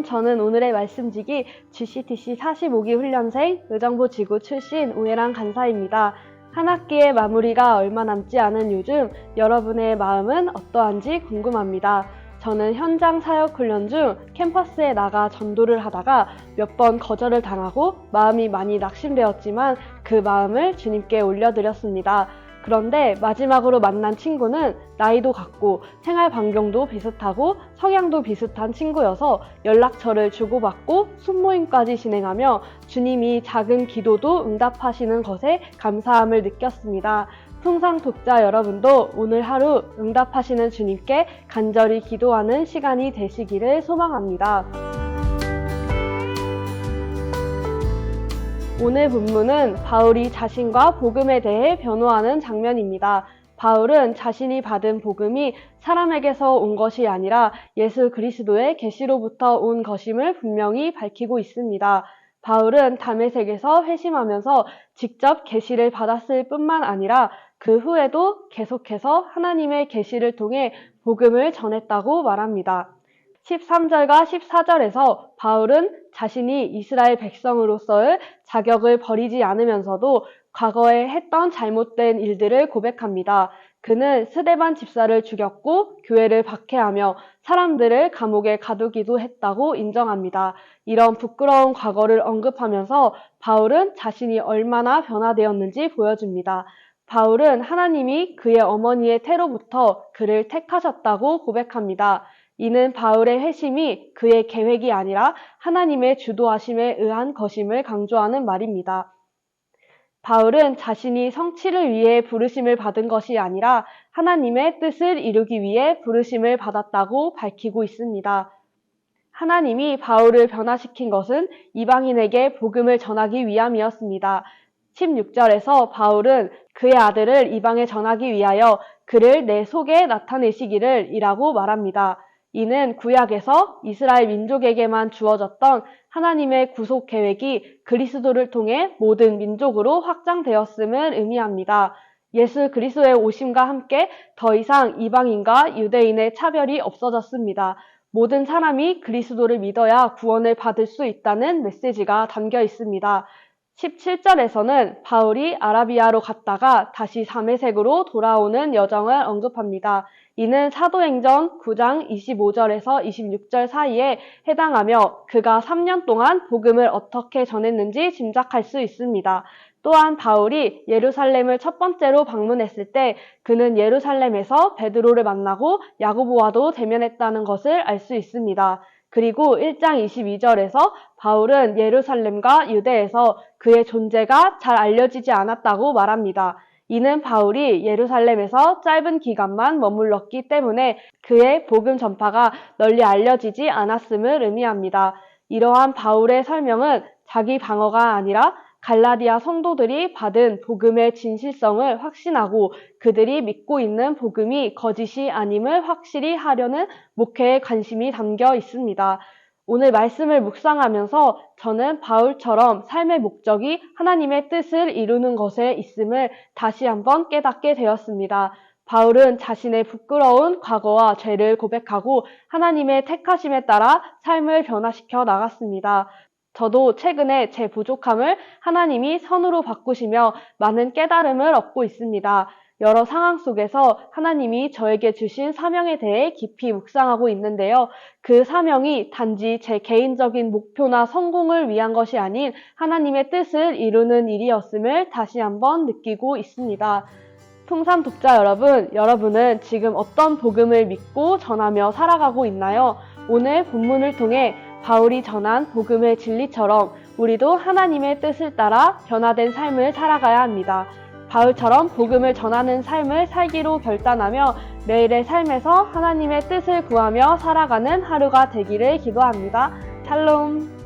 저는 오늘의 말씀지기 GCTC 45기 훈련생 의정부 지구 출신 오혜란 간사입니다. 한 학기의 마무리가 얼마 남지 않은 요즘 여러분의 마음은 어떠한지 궁금합니다. 저는 현장 사역 훈련 중 캠퍼스에 나가 전도를 하다가 몇 번 거절을 당하고 마음이 많이 낙심되었지만 그 마음을 주님께 올려드렸습니다. 그런데 마지막으로 만난 친구는 나이도 같고 생활 반경도 비슷하고 성향도 비슷한 친구여서 연락처를 주고받고 순모임까지 진행하며 주님이 작은 기도도 응답하시는 것에 감사함을 느꼈습니다. 풍상 독자 여러분도 오늘 하루 응답하시는 주님께 간절히 기도하는 시간이 되시기를 소망합니다. 오늘 본문은 바울이 자신과 복음에 대해 변호하는 장면입니다. 바울은 자신이 받은 복음이 사람에게서 온 것이 아니라 예수 그리스도의 계시로부터 온 것임을 분명히 밝히고 있습니다. 바울은 다메섹에서 회심하면서 직접 계시를 받았을 뿐만 아니라 그 후에도 계속해서 하나님의 계시를 통해 복음을 전했다고 말합니다. 13절과 14절에서 바울은 자신이 이스라엘 백성으로서의 자격을 버리지 않으면서도 과거에 했던 잘못된 일들을 고백합니다. 그는 스데반 집사를 죽였고 교회를 박해하며 사람들을 감옥에 가두기도 했다고 인정합니다. 이런 부끄러운 과거를 언급하면서 바울은 자신이 얼마나 변화되었는지 보여줍니다. 바울은 하나님이 그의 어머니의 태로부터 그를 택하셨다고 고백합니다. 이는 바울의 회심이 그의 계획이 아니라 하나님의 주도하심에 의한 것임을 강조하는 말입니다. 바울은 자신이 성취를 위해 부르심을 받은 것이 아니라 하나님의 뜻을 이루기 위해 부르심을 받았다고 밝히고 있습니다. 하나님이 바울을 변화시킨 것은 이방인에게 복음을 전하기 위함이었습니다. 16절에서 바울은 그의 아들을 이방에 전하기 위하여 그를 내 속에 나타내시기를 이라고 말합니다. 이는 구약에서 이스라엘 민족에게만 주어졌던 하나님의 구속 계획이 그리스도를 통해 모든 민족으로 확장되었음을 의미합니다. 예수 그리스도의 오심과 함께 더 이상 이방인과 유대인의 차별이 없어졌습니다. 모든 사람이 그리스도를 믿어야 구원을 받을 수 있다는 메시지가 담겨 있습니다. 17절에서는 바울이 아라비아로 갔다가 다시 다메섹으로 돌아오는 여정을 언급합니다. 이는 사도행전 9장 25절에서 26절 사이에 해당하며 그가 3년 동안 복음을 어떻게 전했는지 짐작할 수 있습니다. 또한 바울이 예루살렘을 첫 번째로 방문했을 때 그는 예루살렘에서 베드로를 만나고 야고보와도 대면했다는 것을 알 수 있습니다. 그리고 1장 22절에서 바울은 예루살렘과 유대에서 그의 존재가 잘 알려지지 않았다고 말합니다. 이는 바울이 예루살렘에서 짧은 기간만 머물렀기 때문에 그의 복음 전파가 널리 알려지지 않았음을 의미합니다. 이러한 바울의 설명은 자기 방어가 아니라 갈라디아 성도들이 받은 복음의 진실성을 확신하고 그들이 믿고 있는 복음이 거짓이 아님을 확실히 하려는 목회에 관심이 담겨 있습니다. 오늘 말씀을 묵상하면서 저는 바울처럼 삶의 목적이 하나님의 뜻을 이루는 것에 있음을 다시 한번 깨닫게 되었습니다. 바울은 자신의 부끄러운 과거와 죄를 고백하고 하나님의 택하심에 따라 삶을 변화시켜 나갔습니다. 저도 최근에 제 부족함을 하나님이 선으로 바꾸시며 많은 깨달음을 얻고 있습니다. 여러 상황 속에서 하나님이 저에게 주신 사명에 대해 깊이 묵상하고 있는데요. 그 사명이 단지 제 개인적인 목표나 성공을 위한 것이 아닌 하나님의 뜻을 이루는 일이었음을 다시 한번 느끼고 있습니다. 풍산 독자 여러분, 여러분은 지금 어떤 복음을 믿고 전하며 살아가고 있나요? 오늘 본문을 통해 바울이 전한 복음의 진리처럼 우리도 하나님의 뜻을 따라 변화된 삶을 살아가야 합니다. 바울처럼 복음을 전하는 삶을 살기로 결단하며 매일의 삶에서 하나님의 뜻을 구하며 살아가는 하루가 되기를 기도합니다. 샬롬.